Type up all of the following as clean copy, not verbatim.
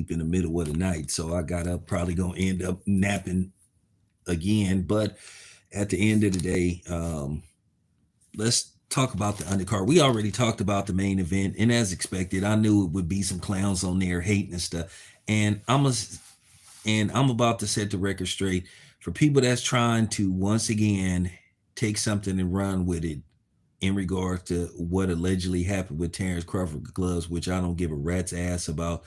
sleep in the middle of the night. So I got up, probably gonna end up napping again. But at the end of the day, let's talk about the undercard. We already talked about the main event, and as expected, I knew it would be some clowns on there hating and stuff. And I'm about to set the record straight for people that's trying to once again take something and run with it in regards to what allegedly happened with Terrence Crawford gloves, which I don't give a rat's ass about.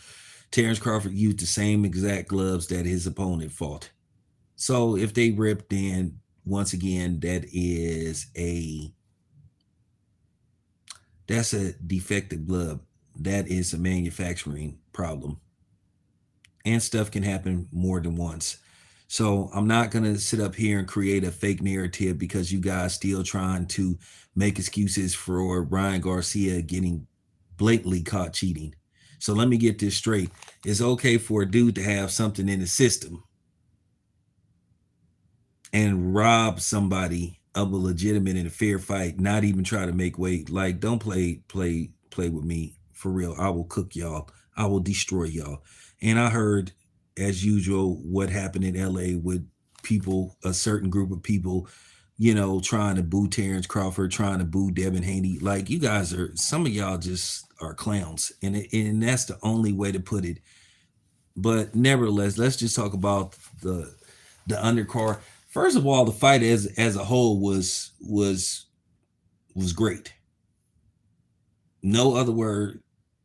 Terrence Crawford used the same exact gloves that his opponent fought. So if they ripped, then once again, that's a defective glove. That is a manufacturing problem. And stuff can happen more than once. So I'm not going to sit up here and create a fake narrative because you guys still trying to make excuses for Ryan Garcia getting blatantly caught cheating. So let me get this straight. It's okay for a dude to have something in the system and rob somebody of a legitimate and a fair fight, not even try to make weight. Like, don't play with me for real. I will cook y'all. I will destroy y'all. And I heard, as usual, what happened in LA with people, a certain group of people, trying to boo Terrence Crawford, trying to boo Devin Haney. Like, you guys some of y'all just are clowns. And that's the only way to put it. But nevertheless, let's just talk about the undercard. First of all, the fight as a whole was great. No other word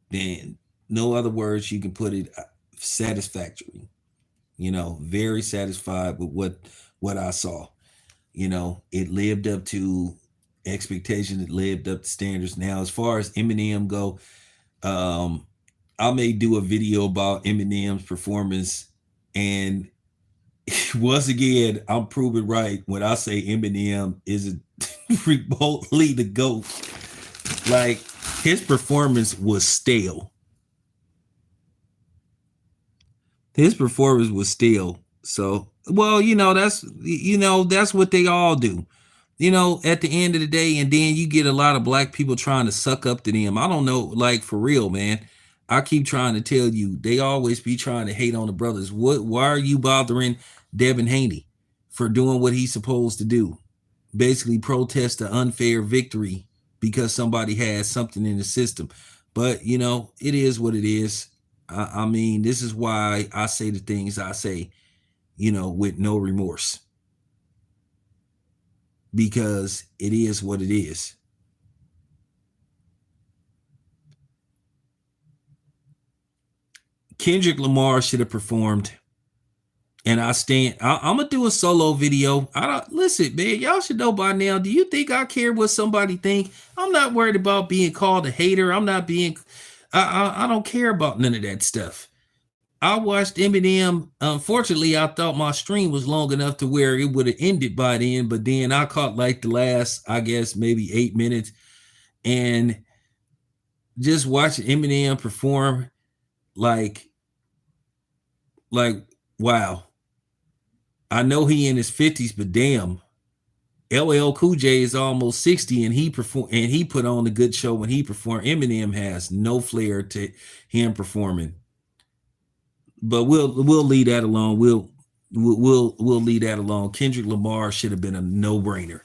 than no other words you can put it. Satisfactory. Very satisfied with what I saw. It lived up to expectations. It lived up to standards. Now, as far as Eminem go, I may do a video about Eminem's performance, and once again, I'm proven right when I say Eminem is remotely the GOAT. Like, his performance was stale. His performance was stale. So, well, that's what they all do. At the end of the day, and then you get a lot of black people trying to suck up to them. I don't know, like, for real, man. I keep trying to tell you, they always be trying to hate on the brothers. Why are you bothering Devin Haney for doing what he's supposed to do? Basically protest the unfair victory because somebody has something in the system. But, it is what it is. I mean, this is why I say the things I say, with no remorse. Because it is what it is. Kendrick Lamar should have performed. And I'm gonna do a solo video. I don't listen, man. Y'all should know by now. Do you think I care what somebody think? I'm not worried about being called a hater. I'm not being. I don't care about none of that stuff. I watched Eminem. Unfortunately, I thought my stream was long enough to where it would have ended by then. But then I caught like the last, I guess, maybe 8 minutes, and just watching Eminem perform, like wow. I know he in his 50s, but damn, LL Cool J is almost 60, and he put on a good show when he performed. Eminem has no flair to him performing. But we'll leave that alone. We'll leave that alone. Kendrick Lamar should have been a no-brainer.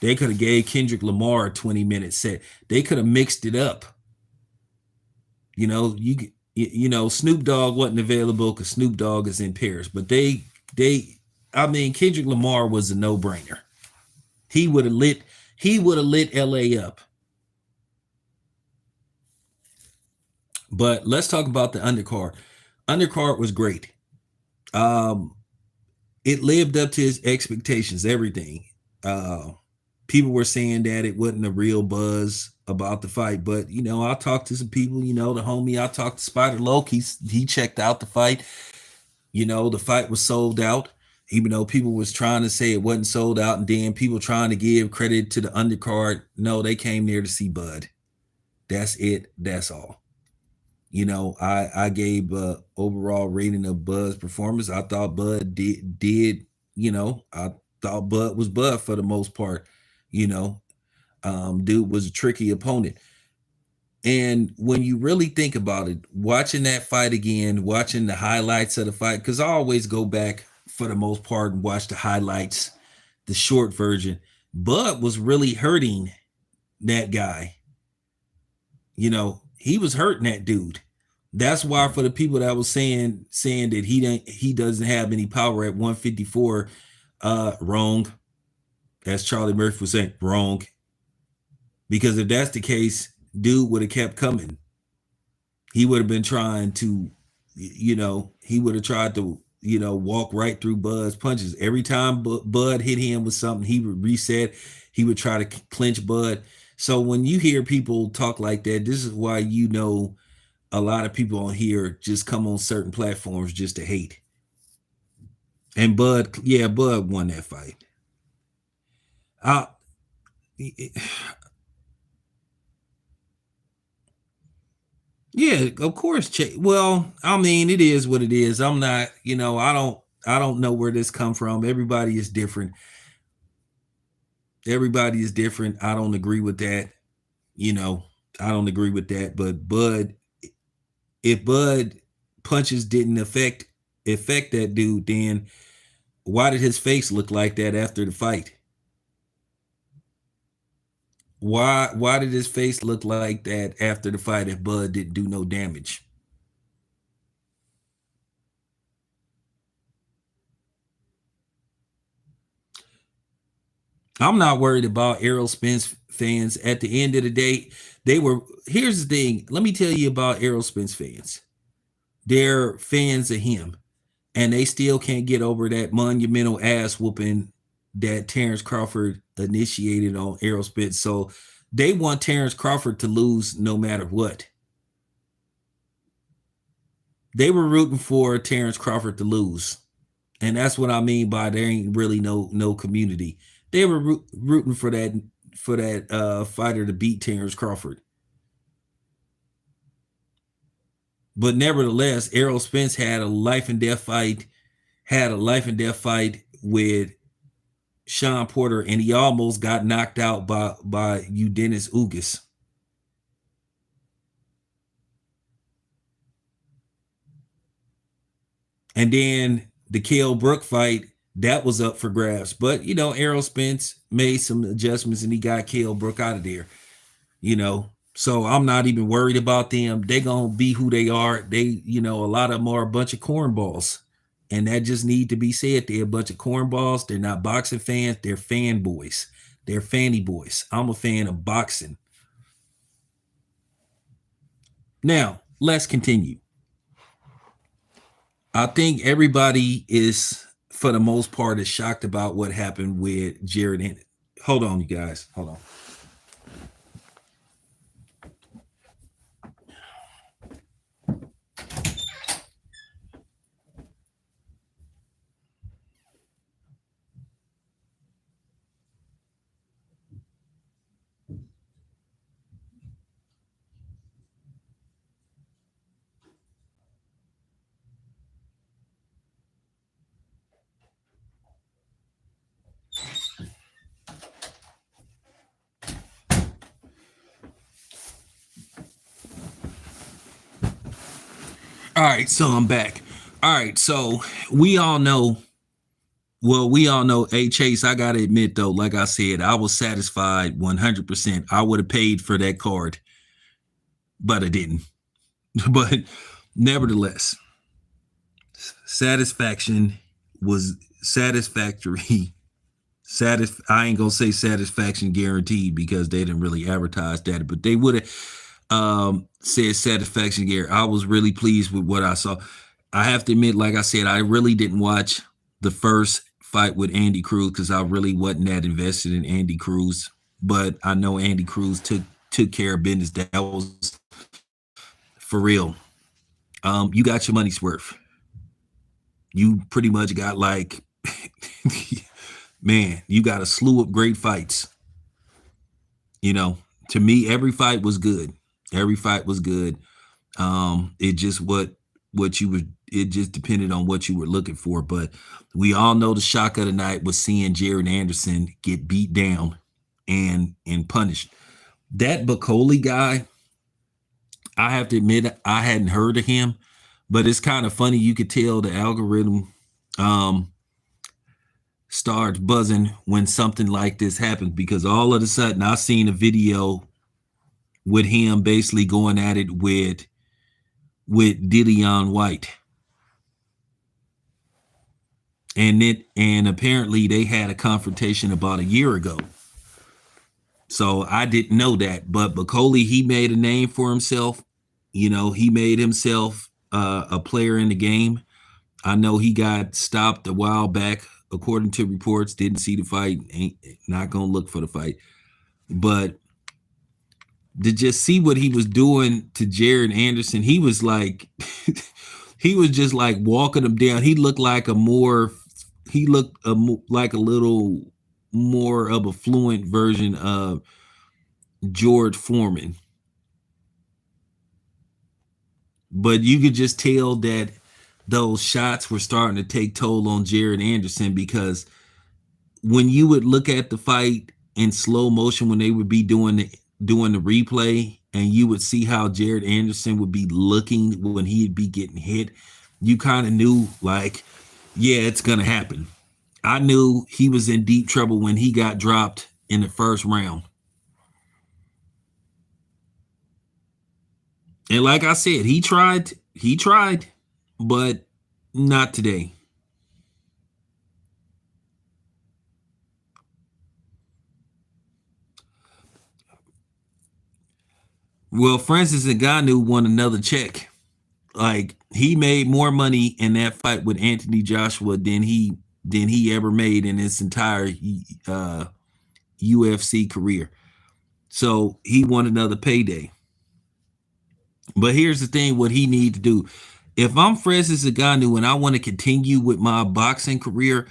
They could have gave Kendrick Lamar a 20-minute set. They could have mixed it up. Snoop Dogg wasn't available because Snoop Dogg is in Paris. But Kendrick Lamar was a no-brainer. He would have lit LA up. But let's talk about the undercard. Undercard was great. It lived up to his expectations, everything. People were saying that it wasn't a real buzz about the fight, but I talked to some people, the homie I talked to, Spider Loke, he checked out the fight. The fight was sold out, even though people was trying to say it wasn't sold out, and then people trying to give credit to the undercard. No, they came there to see Bud. That's it. That's all. I gave overall rating of Bud's performance. I thought Bud did. I thought Bud was Bud for the most part. Dude was a tricky opponent. And when you really think about it, watching that fight again, watching the highlights of the fight, because I always go back for the most part and watch the highlights, the short version. Bud was really hurting that guy. He was hurting that dude. That's why for the people that was saying that he doesn't have any power at 154, wrong. As Charlie Murphy was saying, wrong. Because if that's the case, dude would have kept coming. He would have been trying to, he would have tried to, walk right through Bud's punches. Every time Bud hit him with something, he would reset. He would try to clinch Bud. So when you hear people talk like that, this is why a lot of people on here just come on certain platforms just to hate. And Bud won that fight. I, Yeah, of course. Well, I mean, it is what it is. I'm not, I don't know where this come from. Everybody is different. Everybody is different. I don't agree with that. You know, I don't agree with that. But if Bud punches didn't affect that dude, then why did his face look like that after the fight? Why did his face look like that after the fight if Bud didn't do no damage? I'm not worried about Errol Spence fans. At the end of the day, they were. Here's the thing. Let me tell you about Errol Spence fans. They're fans of him, and they still can't get over that monumental ass whooping that Terrence Crawford initiated on Errol Spence. So they want Terrence Crawford to lose no matter what. They were rooting for Terrence Crawford to lose. And that's what I mean by there ain't really no community. They were rooting for that fighter to beat Terrence Crawford. But nevertheless, Errol Spence had a life and death fight with Sean Porter, and he almost got knocked out by Dennis Ugas. And then the Kale Brook fight, that was up for grabs. But Errol Spence made some adjustments and he got Kale Brook out of there. So I'm not even worried about them. They're gonna be who they are. A lot of them are a bunch of cornballs. And that just need to be said. They're a bunch of cornballs. They're not boxing fans, they're fanboys. They're fanny boys. I'm a fan of boxing. Now, let's continue. I think everybody is, for the most part, is shocked about what happened with Jared. Hold on, you guys. Hold on. All right, so I'm back. All right, so we all know. Well, we all know. Hey, Chase, I gotta admit though, like I said, I was satisfied 100%. I would have paid for that card, but I didn't. But nevertheless, satisfaction was satisfactory. I ain't gonna say satisfaction guaranteed because they didn't really advertise that, but they would have said satisfaction gear. I was really pleased with what I saw. I have to admit, like I said, I really didn't watch the first fight with Andy Cruz because I really wasn't that invested in Andy Cruz. But I know Andy Cruz took care of business. That was for real. You got your money's worth. You pretty much got like, man, you got a slew of great fights. To me, every fight was good. Every fight was good. It just what you would. It just depended on what you were looking for. But we all know the shock of the night was seeing Jared Anderson get beat down and punished. That Bacoli guy, I have to admit I hadn't heard of him, but it's kind of funny. You could tell the algorithm um, starts buzzing when something like this happens because all of a sudden I seen a video with him basically going at it with Dillion White, and apparently they had a confrontation about a year ago. So I didn't know that, but Bacoli, he made a name for himself. You know, he made himself a player in the game. I know he got stopped a while back, according to reports. Didn't see the fight. Ain't not gonna look for the fight. But to just see what he was doing to Jared Anderson, he was like, he was just like walking him down. He looked like like a little more of a fluent version of George Foreman. But you could just tell that those shots were starting to take toll on Jared Anderson because when you would look at the fight in slow motion when they would be doing the replay and you would see how Jared Anderson would be looking when he'd be getting hit, you kind of knew like, yeah, it's gonna happen. I knew he was in deep trouble when he got dropped in the first round. And like I said, he tried, but not today. Well, Francis Ngannou won another check. Like he made more money in that fight with Anthony Joshua than he ever made in his entire UFC career. So he won another payday. But here's the thing: what he need to do. If I'm Francis Ngannou and I want to continue with my boxing career,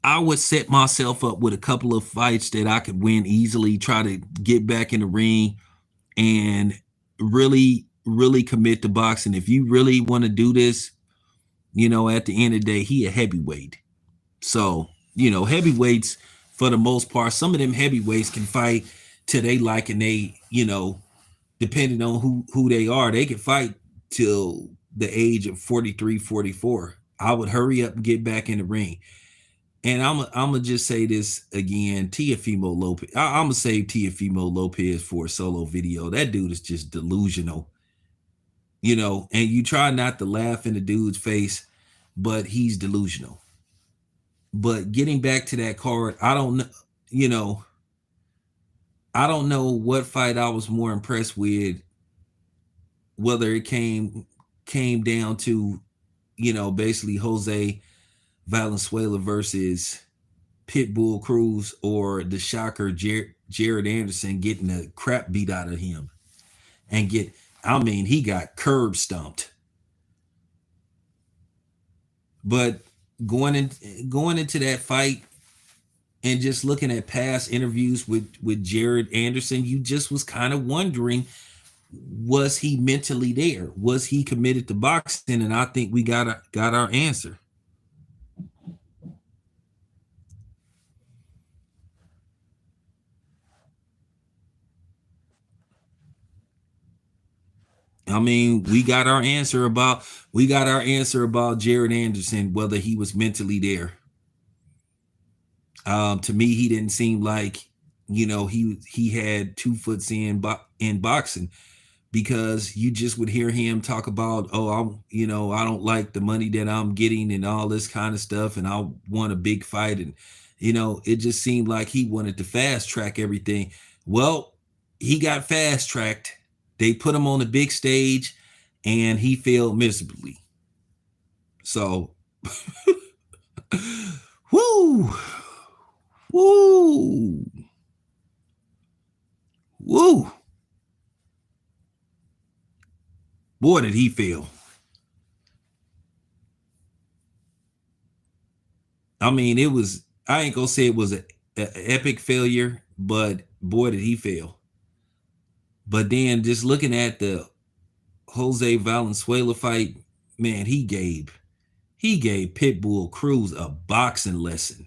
I would set myself up with a couple of fights that I could win easily. Try to get back in the ring and really, really commit to boxing. If you really want to do this, at the end of the day, he a heavyweight. So, heavyweights for the most part, some of them heavyweights can fight till they like and depending on who they are, they can fight till the age of 43, 44. I would hurry up and get back in the ring. And I'm gonna just say this again, Teofimo Lopez. I'm gonna save Teofimo Lopez for a solo video. That dude is just delusional, and you try not to laugh in the dude's face, but he's delusional. But getting back to that card, I don't know, you know, I don't know what fight I was more impressed with, whether it came down to, basically Jose Valenzuela versus Pitbull Cruz or the shocker Jared Anderson getting the crap beat out of him and he got curb stomped. But going into that fight and just looking at past interviews with Jared Anderson, you just was kind of wondering, was he mentally there? Was he committed to boxing? And I think we got our answer. I mean, we got our answer about Jared Anderson, whether he was mentally there. To me, he didn't seem like he had 2 foot in boxing, because you just would hear him talk about, oh, I don't like the money that I'm getting and all this kind of stuff, and I want a big fight, and it just seemed like he wanted to fast track everything. Well, he got fast tracked. They put him on the big stage, and he failed miserably. So, woo, woo, woo. Boy, did he fail. I mean, I ain't gonna say it was a epic failure, but boy, did he fail. But then just looking at the Jose Valenzuela fight, man, he gave Pitbull Cruz a boxing lesson.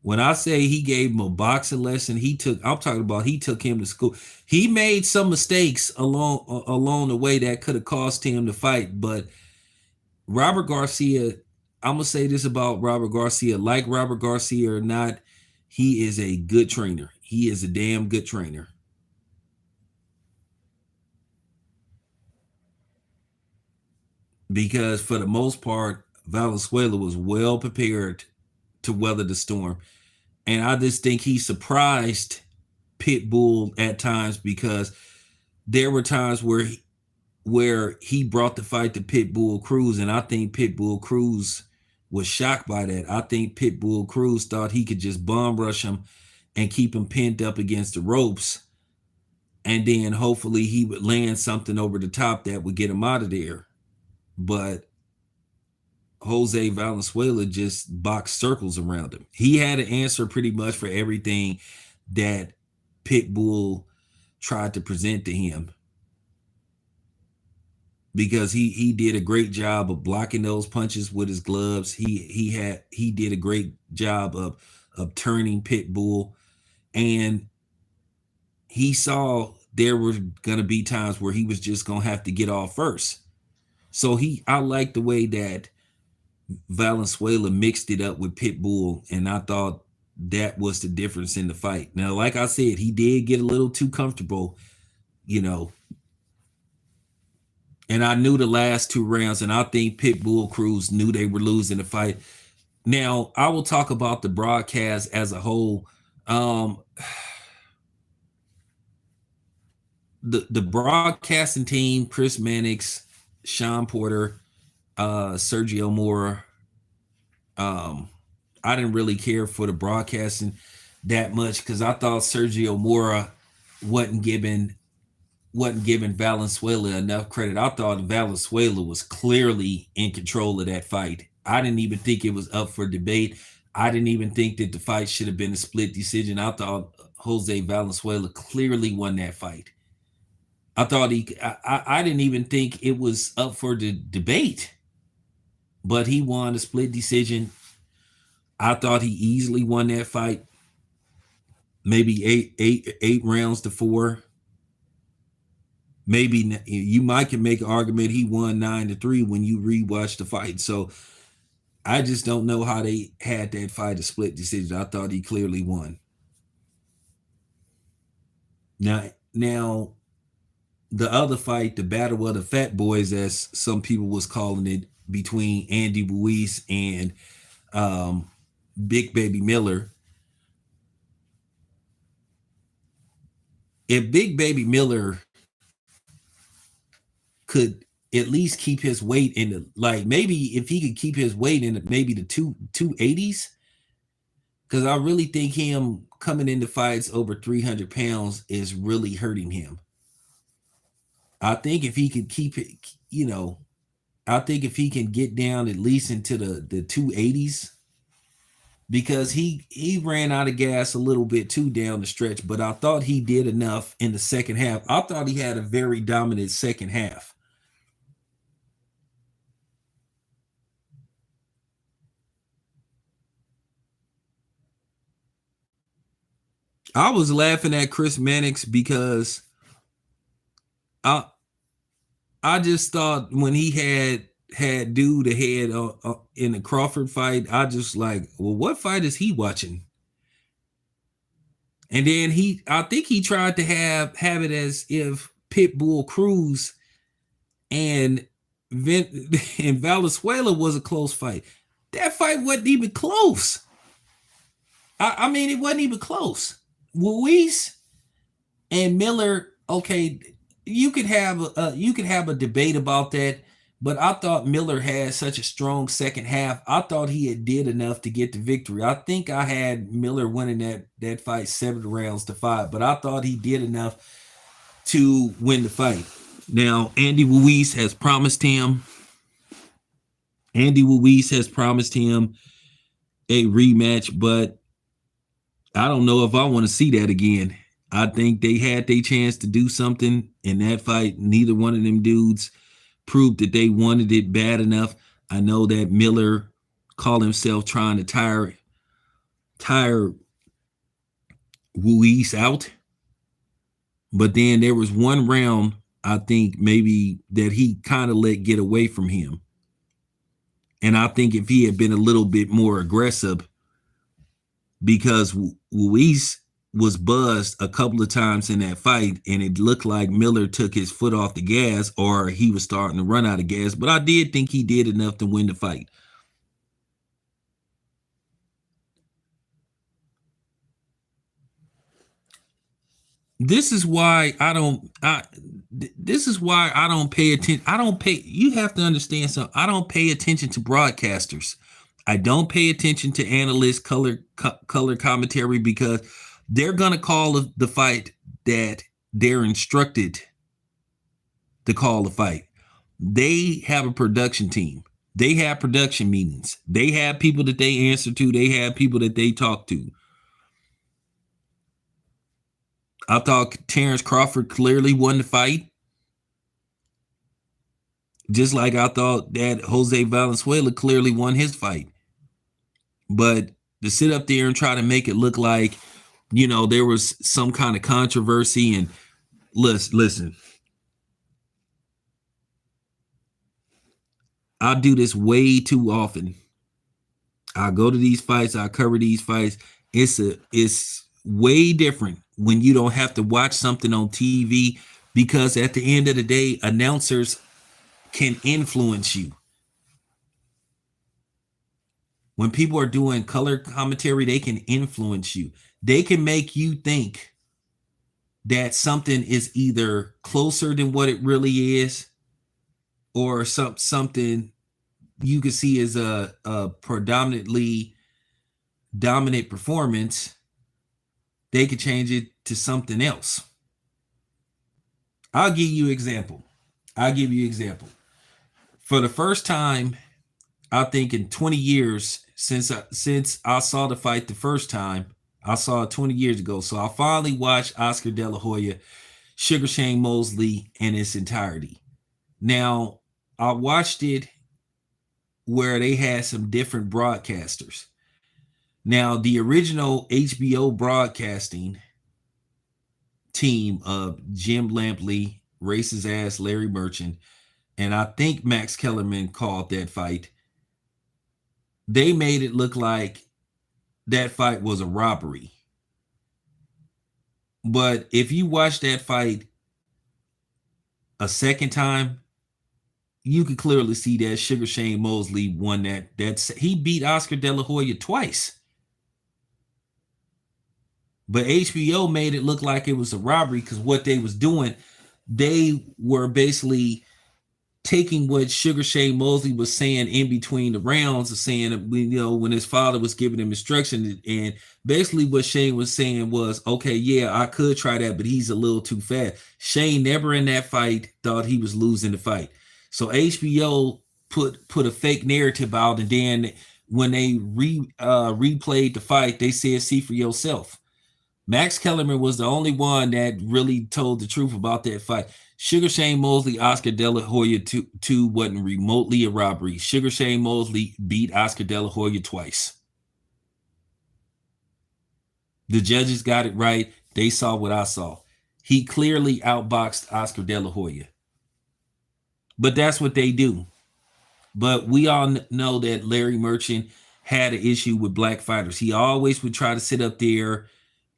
When I say he gave him a boxing lesson, I'm talking about he took him to school. He made some mistakes along the way that could have cost him the fight, but Robert Garcia, I'm gonna say this about Robert Garcia, like Robert Garcia or not, he is a good trainer. He is a damn good trainer. Because for the most part, Valenzuela was well prepared to weather the storm. And I just think he surprised Pitbull at times because there were times where he brought the fight to Pitbull Cruz, and I think Pitbull Cruz was shocked by that. I think Pitbull Cruz thought he could just bomb rush him and keep him pinned up against the ropes, and then hopefully he would land something over the top that would get him out of there. But Jose Valenzuela just boxed circles around him. He had an answer pretty much for everything that Pitbull tried to present to him, because he did a great job of blocking those punches with his gloves. He did a great job of turning Pitbull, and he saw there were gonna be times where he was just gonna have to get off first. So I like the way that Valenzuela mixed it up with Pitbull, and I thought that was the difference in the fight. Now, like I said, he did get a little too comfortable, you know, and I knew the last two rounds, and I think Pitbull Cruz knew they were losing the fight. Now, I will talk about the broadcast as a whole. Um, the broadcasting team, Chris Mannix, Sean Porter, Sergio Mora. I didn't really care for the broadcasting that much because I thought Sergio Mora wasn't giving Valenzuela enough credit. I thought Valenzuela was clearly in control of that fight. I didn't even think it was up for debate. I didn't even think that the fight should have been a split decision. I thought Jose Valenzuela clearly won that fight. I didn't even think it was up for the debate, but he won a split decision. I thought he easily won that fight. Maybe eight rounds to 4. Maybe you might can make an argument he won 9-3 when you rewatch the fight. So I just don't know how they had that fight a split decision. I thought he clearly won. Now the other fight, the battle of the fat boys, as some people was calling it, between Andy Ruiz and Big Baby Miller. If Big Baby Miller could at least keep his weight in the, like, maybe if he could keep his weight in maybe the 280s, because I really think him coming into fights over 300 pounds is really hurting him. I think if he could keep it, I think if he can get down at least into the 280s, because he ran out of gas a little bit too down the stretch, but I thought he did enough in the second half. I thought he had a very dominant second half. I was laughing at Chris Mannix because I I just thought when he had dude ahead in the Crawford fight, I just like, well, what fight is he watching? And then I think he tried to have it as if Pitbull Cruz and and Valenzuela was a close fight. That fight wasn't even close. I mean, it wasn't even close. Ruiz and Miller, okay, you could have a debate about that, but I thought Miller had such a strong second half. I thought he had did enough to get the victory. I think I had Miller winning that fight 7 rounds to 5, but I thought he did enough to win the fight. Now, Andy Ruiz has promised him a rematch, but I don't know if I want to see that again. I think they had their chance to do something in that fight. Neither one of them dudes proved that they wanted it bad enough. I know that Miller called himself trying to tired Ruiz out. But then there was one round, I think maybe that he kind of let get away from him. And I think if he had been a little bit more aggressive, because Ruiz was buzzed a couple of times in that fight, and it looked like Miller took his foot off the gas or he was starting to run out of gas. But I did think he did enough to win the fight. This is why I don't. This is why I don't pay attention. I don't pay. You have to understand something. I don't pay attention to broadcasters. I don't pay attention to analysts, color commentary, because they're gonna call the fight that they're instructed to call the fight. They have a production team. They have production meetings. They have people that they answer to. They have people that they talk to. I thought Terrence Crawford clearly won the fight. Just like I thought that Jose Valenzuela clearly won his fight. But to sit up there and try to make it look like, there was some kind of controversy, and listen, I do this way too often. I go to these fights, I cover these fights. It's way different when you don't have to watch something on TV, because at the end of the day, announcers can influence you. When people are doing color commentary, they can influence you. They can make you think that something is either closer than what it really is, or something you can see as a predominantly dominant performance. They could change it to something else. I'll give you an example. For the first time, I think in 20 years, since I saw the fight the first time, I saw it 20 years ago. So I finally watched Oscar De La Hoya, Sugar Shane Mosley in its entirety. Now, I watched it where they had some different broadcasters. Now, the original HBO broadcasting team of Jim Lampley, Racist Ass Larry Merchant, and I think Max Kellerman called that fight. They made it look like that fight was a robbery. But if you watch that fight a second time, you can clearly see that Sugar Shane Mosley won that. He beat Oscar De La Hoya twice. But HBO made it look like it was a robbery, because what they was doing, they were basically taking what Sugar Shane Mosley was saying in between the rounds, of saying, when his father was giving him instructions, and basically what Shane was saying was, okay, yeah, I could try that, but he's a little too fast. Shane never in that fight thought he was losing the fight. So HBO put a fake narrative out, and then when they replayed the fight, they said, see for yourself. Max Kellerman was the only one that really told the truth about that fight. Sugar Shane Mosley, Oscar De La Hoya 2 wasn't remotely a robbery. Sugar Shane Mosley beat Oscar De La Hoya twice. The judges got it right. They saw what I saw. He clearly outboxed Oscar De La Hoya. But that's what they do. But we all know that Larry Merchant had an issue with black fighters. He always would try to sit up there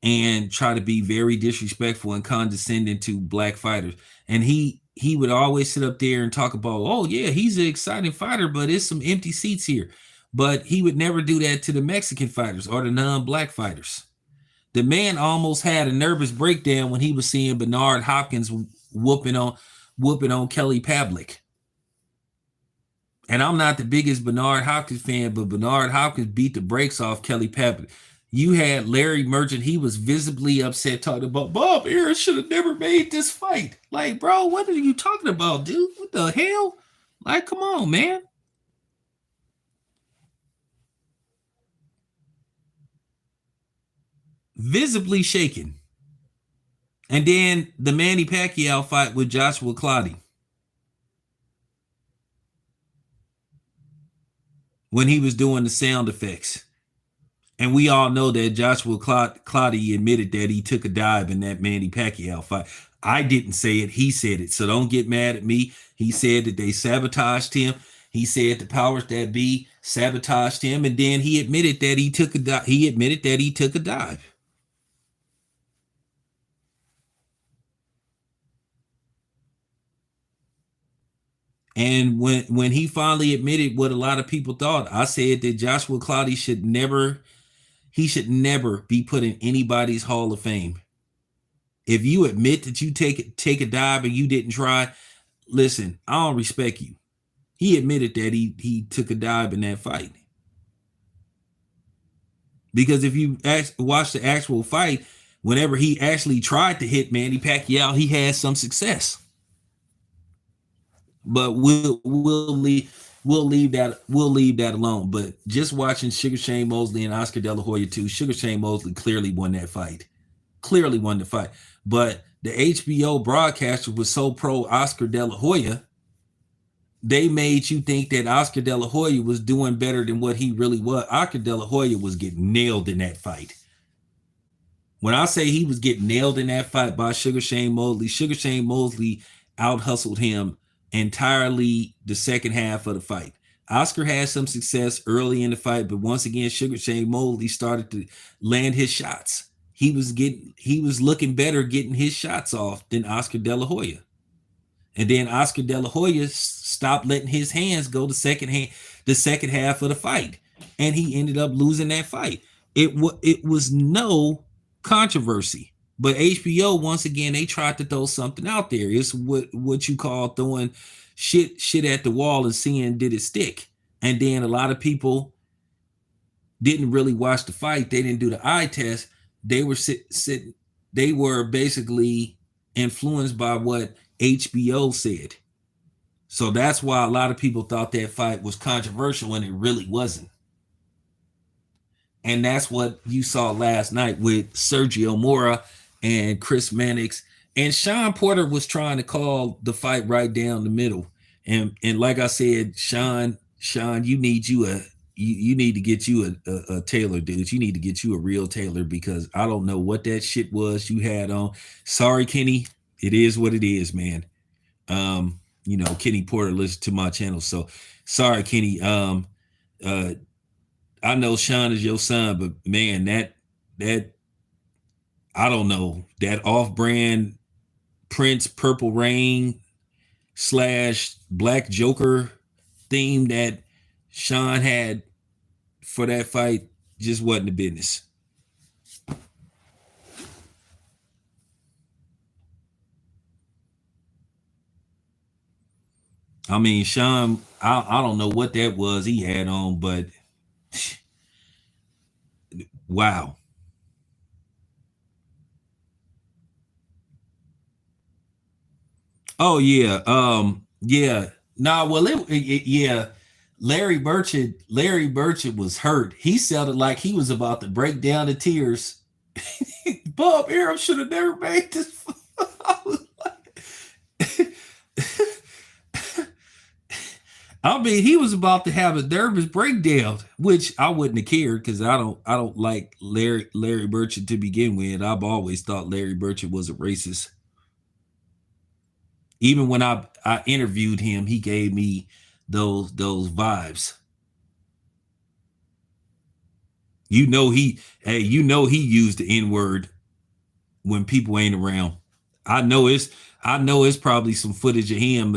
and try to be very disrespectful and condescending to black fighters. And he would always sit up there and talk about, oh yeah, he's an exciting fighter, but it's some empty seats here. But he would never do that to the Mexican fighters or the non-black fighters. The man almost had a nervous breakdown when he was seeing Bernard Hopkins whooping on Kelly Pavlik. And I'm not the biggest Bernard Hopkins fan, but Bernard Hopkins beat the brakes off Kelly Pavlik. You had Larry Merchant. He was visibly upset, talking about Bob Arum should have never made this fight. Like, bro, what are you talking about, dude? What the hell? Like, come on, man. Visibly shaken. And then the Manny Pacquiao fight with Joshua Clottey, when he was doing the sound effects. And we all know that Joshua Clottey admitted that he took a dive in that Manny Pacquiao fight. I didn't say it. He said it. So don't get mad at me. He said that they sabotaged him. He said the powers that be sabotaged him, and then he admitted that he took a dive. He admitted that he took a dive. And when he finally admitted what a lot of people thought, I said that Joshua Clottey should never be put in anybody's Hall of Fame. If you admit that you take a dive and you didn't try, listen, I don't respect you. He admitted that he took a dive in that fight. Because if you watch the actual fight, whenever he actually tried to hit Manny Pacquiao, he had some success. But we'll leave that alone. But just watching Sugar Shane Mosley and Oscar De La Hoya too, Sugar Shane Mosley clearly won that fight. Clearly won the fight. But the HBO broadcaster was so pro Oscar De La Hoya, they made you think that Oscar De La Hoya was doing better than what he really was. Oscar De La Hoya was getting nailed in that fight. When I say he was getting nailed in that fight by Sugar Shane Mosley out hustled him entirely the second half of the fight. Oscar had some success early in the fight, but once again, Sugar Shane Mosley started to land his shots. He was looking better getting his shots off than Oscar De La Hoya. And then Oscar De La Hoya stopped letting his hands go the second half of the fight, and he ended up losing that fight. It was no controversy, but HBO once again they tried to throw something out there. It's what you call throwing shit at the wall and seeing did it stick. And then a lot of people didn't really watch the fight. They didn't do the eye test. They were sitting. They were basically influenced by what HBO said. So that's why a lot of people thought that fight was controversial when it really wasn't. And that's what you saw last night with Sergio Mora and Chris Mannix. And Sean Porter was trying to call the fight right down the middle. And like I said, Sean, you need you need to get you a tailor, dude. You need to get you a real tailor because I don't know what that shit was you had on. Sorry, Kenny. It is what it is, man. Kenny Porter listened to my channel. So sorry, Kenny. I know Sean is your son, but man, that I don't know, that off-brand Prince Purple Rain / Black Joker theme that Sean had for that fight just wasn't the business. I mean, Sean, I don't know what that was he had on, but wow. Oh yeah. Yeah. Nah, well yeah. Larry Burchett was hurt. He sounded like he was about to break down in tears. Bob Arum should have never made this. I mean, he was about to have a nervous breakdown, which I wouldn't have cared because I don't like Larry Burchett to begin with. I've always thought Larry Burchett was a racist. Even when I interviewed him, he gave me those vibes. You know he used the N-word when people ain't around. I know it's probably some footage of him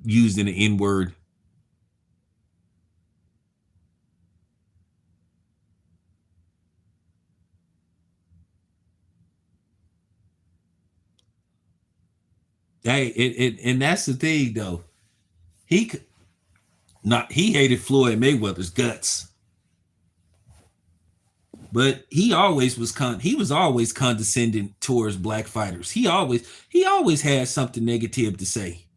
using the N-word. And that's the thing though. He not he hated Floyd Mayweather's guts, but he was always condescending towards black fighters. He always had something negative to say.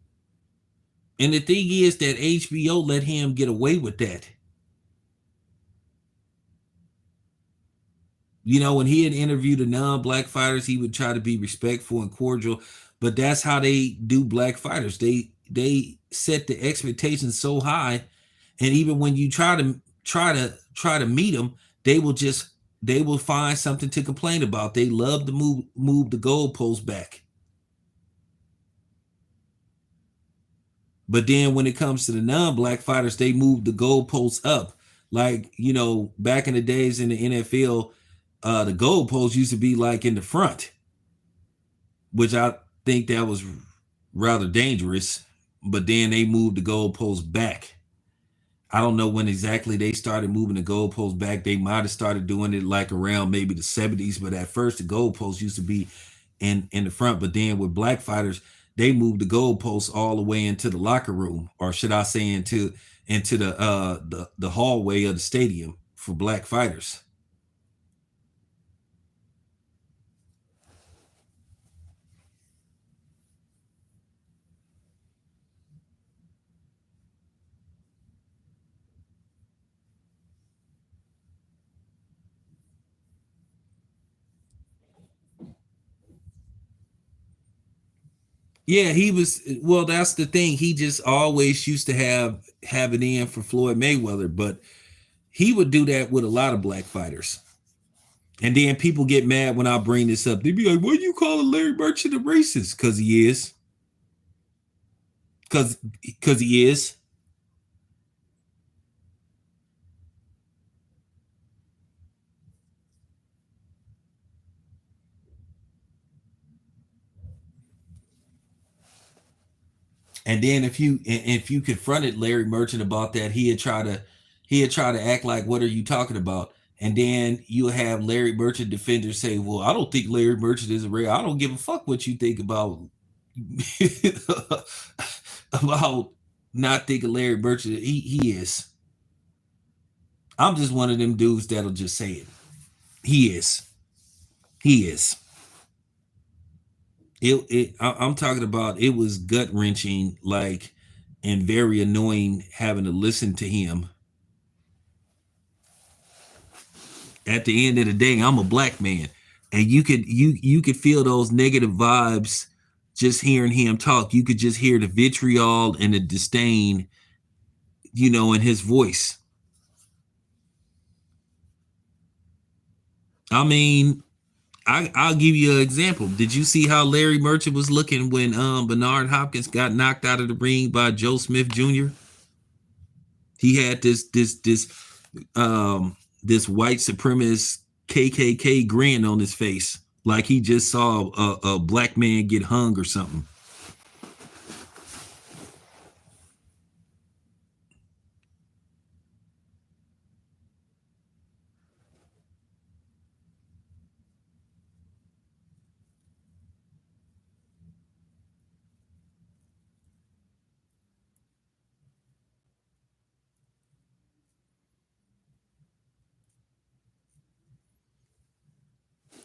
And the thing is that HBO let him get away with that. When he had interviewed the non-black fighters, he would try to be respectful and cordial, but that's how they do black fighters. They set the expectations so high, and even when you try to meet them, they will just they will find something to complain about. They love to move the goalposts back. But then when it comes to the non-black fighters, they move the goalposts up. Like, back in the days in the NFL, the goalposts used to be like in the front, which I think that was rather dangerous. But then they moved the goalposts back. I don't know when exactly they started moving the goalposts back. They might have started doing it like around maybe the 70s, but at first the goalposts used to be in the front. But then with black fighters, they moved the goalposts all the way into the locker room, or should I say into the hallway of the stadium for black fighters. Yeah, he was. Well, that's the thing. He just always used to have it in for Floyd Mayweather, but he would do that with a lot of black fighters. And then people get mad when I bring this up. They be like, "What are you calling Larry Merchant a racist?" Because he is. Because he is. And then if you confronted Larry Merchant about that, he'd try to act like, "What are you talking about?" And then you'll have Larry Merchant defenders say, "Well, I don't think Larry Merchant is a racist. I don't give a fuck what you think about about not thinking Larry Merchant. He is. I'm just one of them dudes that'll just say it. He is. He is. I'm talking about, it was gut wrenching, like, and very annoying having to listen to him. At the end of the day, I'm a black man, and you could feel those negative vibes just hearing him talk. You could just hear the vitriol and the disdain, in his voice. I mean, I'll give you an example. Did you see how Larry Merchant was looking when Bernard Hopkins got knocked out of the ring by Joe Smith Jr.? He had this white supremacist KKK grin on his face, like he just saw a black man get hung or something.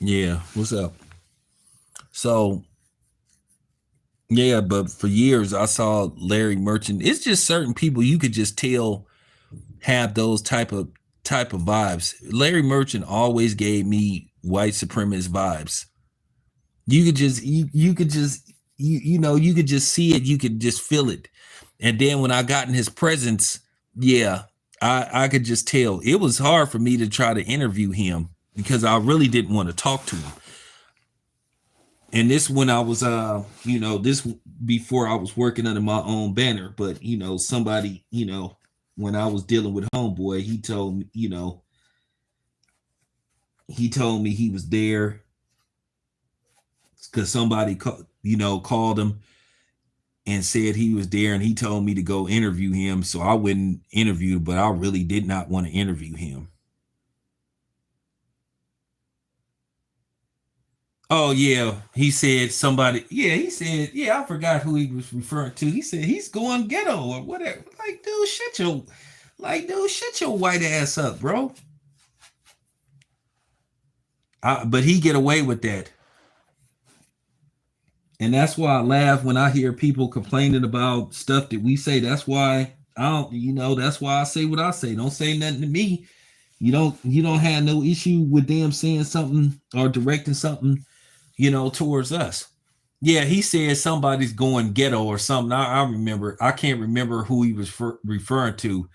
Yeah, what's up? So yeah, but for years I saw Larry Merchant. It's just certain people you could just tell have those type of vibes. Larry Merchant always gave me white supremacist vibes. You could just see it, you could just feel it. And then when I got in his presence, yeah, I could just tell. It was hard for me to try to interview him because I really didn't want to talk to him. And this when I was this before I was working under my own banner, but somebody, when I was dealing with homeboy, he told me he was there because somebody called him and said he was there, and he told me to go interview him. So I wouldn't interview, but I really did not want to interview him. Oh yeah, he said somebody. Yeah, he said. Yeah, I forgot who he was referring to. He said he's going ghetto or whatever. Like, dude, shut your white ass up, bro. But he get away with that, and that's why I laugh when I hear people complaining about stuff that we say. That's why I don't. That's why I say what I say. Don't say nothing to me. You don't have no issue with them saying something or directing something, towards us. Yeah, he said somebody's going ghetto or something. I remember. I can't remember who he was referring to.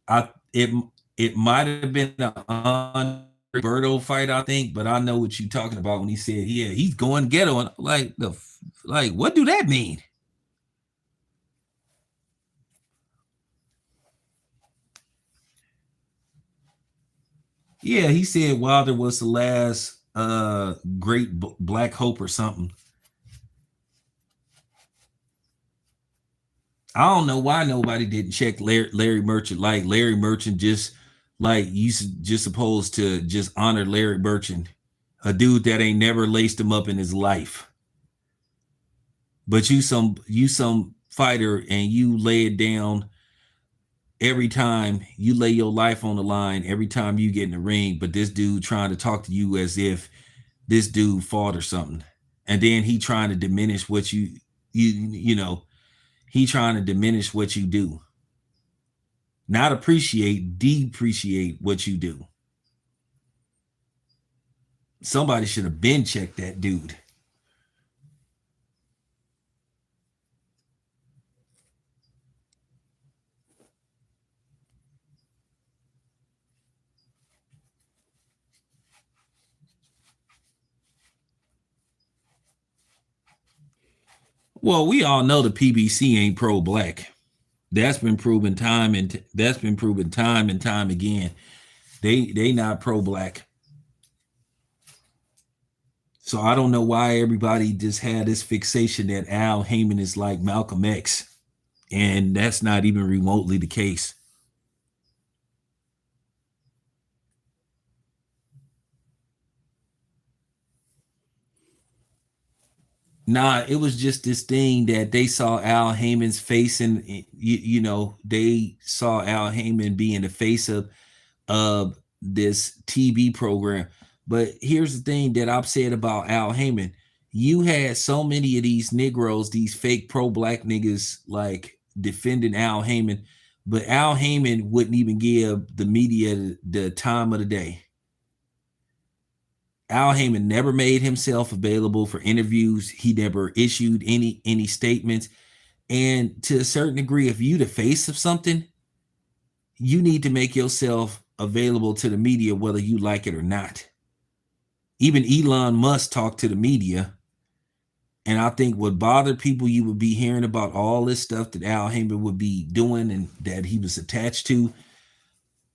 I it it might have been an Berto fight, I think, but I know what you're talking about when he said, yeah, he's going ghetto. And like, what do that mean? Yeah, he said Wilder was the last great black hope or something. I don't know why nobody didn't check Larry Merchant. Like Larry Merchant just like you just supposed to just honor Larry Merchant, a dude that ain't never laced him up in his life. But you some fighter and you lay it down every time you lay your life on the line every time you get in the ring. But this dude trying to talk to you as if this dude fought or something, and then he trying to diminish what you know he trying to diminish what you do, not appreciate, depreciate what you do. Somebody should have been checked that dude. Well, we all know the PBC ain't pro black. That's been proven time and time again. They not pro black. So I don't know why everybody just had this fixation that Al Heyman is like Malcolm X, and that's not even remotely the case. Nah, it was just this thing that they saw Al Heyman's face, and they saw Al Heyman being the face of this TV program. But here's the thing that I've said about Al Heyman: you had so many of these Negroes, these fake pro-black niggas, like defending Al Heyman, but Al Heyman wouldn't even give the media the time of the day. Al Heyman never made himself available for interviews. He never issued any statements. And to a certain degree, if you the face of something, you need to make yourself available to the media, whether you like it or not. Even Elon Musk talked to the media. And I think what bothered people, you would be hearing about all this stuff that Al Heyman would be doing and that he was attached to.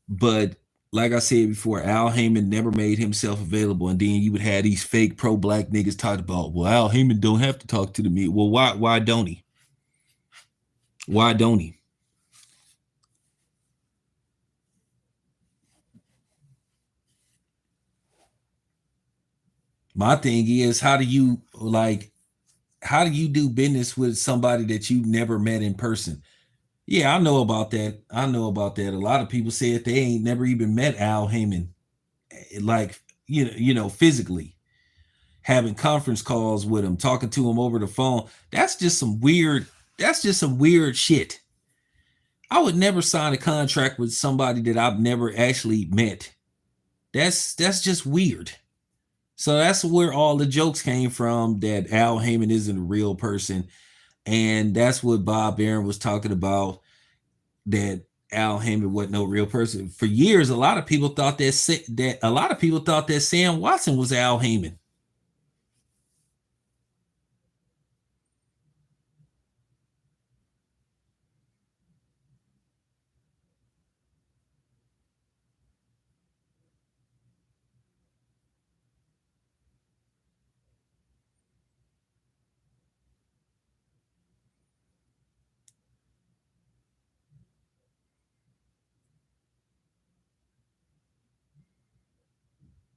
But like I said before, Al Heyman never made himself available, and then you would have these fake pro black niggas talk about, well, Al Heyman don't have to talk to the media. Well, why don't he? Why don't he? My thing is, how do you do business with somebody that you never met in person? Yeah, I know about that. I know about that. A lot of people said they ain't never even met Al Heyman, like physically, having conference calls with him, talking to him over the phone. That's just some weird. That's just some weird shit. I would never sign a contract with somebody that I've never actually met. That's just weird. So that's where all the jokes came from that Al Heyman isn't a real person, and that's what Bob Aaron was talking about, that Al Heyman wasn't no real person. For years, a lot of people thought that Sam Watson was Al Heyman.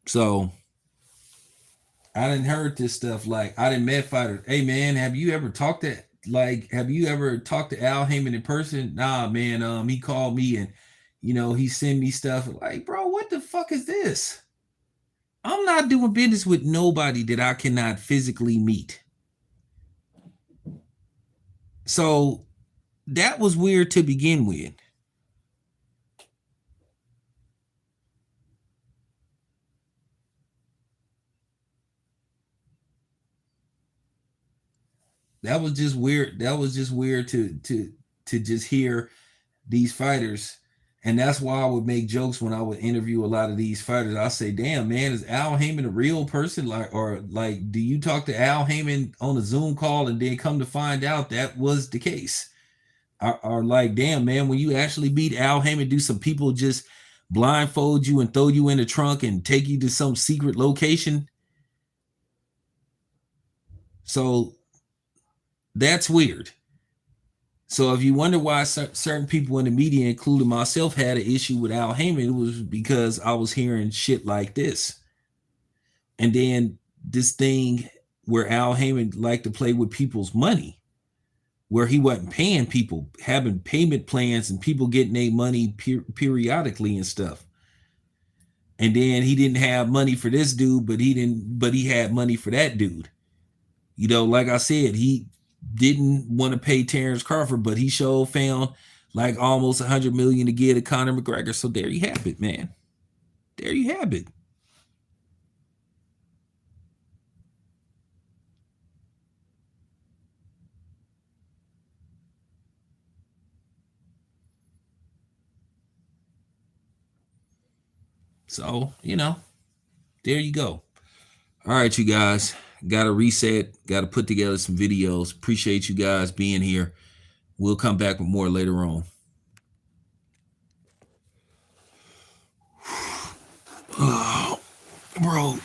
So I didn't heard this stuff. Like I didn't met fighters. Hey man, have you ever talked to Al Heyman in person? Nah, man. He called me and he sent me stuff. Like, bro, what the fuck is this? I'm not doing business with nobody that I cannot physically meet. So that was weird to begin with. That was just weird. That was just weird to just hear these fighters. And that's why I would make jokes when I would interview a lot of these fighters. I say, "Damn, man, is Al Heyman a real person? Like, or like, do you talk to Al Heyman on a Zoom call and then come to find out that was the case? Or like, damn, man, when you actually beat Al Heyman, do some people just blindfold you and throw you in the trunk and take you to some secret location?" So that's weird. So if you wonder why certain people in the media, including myself, had an issue with Al Heyman, it was because I was hearing shit like this. And then this thing where Al Heyman liked to play with people's money, where he wasn't paying people, having payment plans and people getting their money periodically and stuff. And then he didn't have money for this dude, but he had money for that dude. You know, like I said, he didn't want to pay Terrence Crawford, but he sure found like almost 100 million to give to Conor McGregor. So there you have it, man. There you have it. So, there you go. All right, you guys. Got to reset, got to put together some videos. Appreciate you guys being here. We'll come back with more later on. Oh, bro.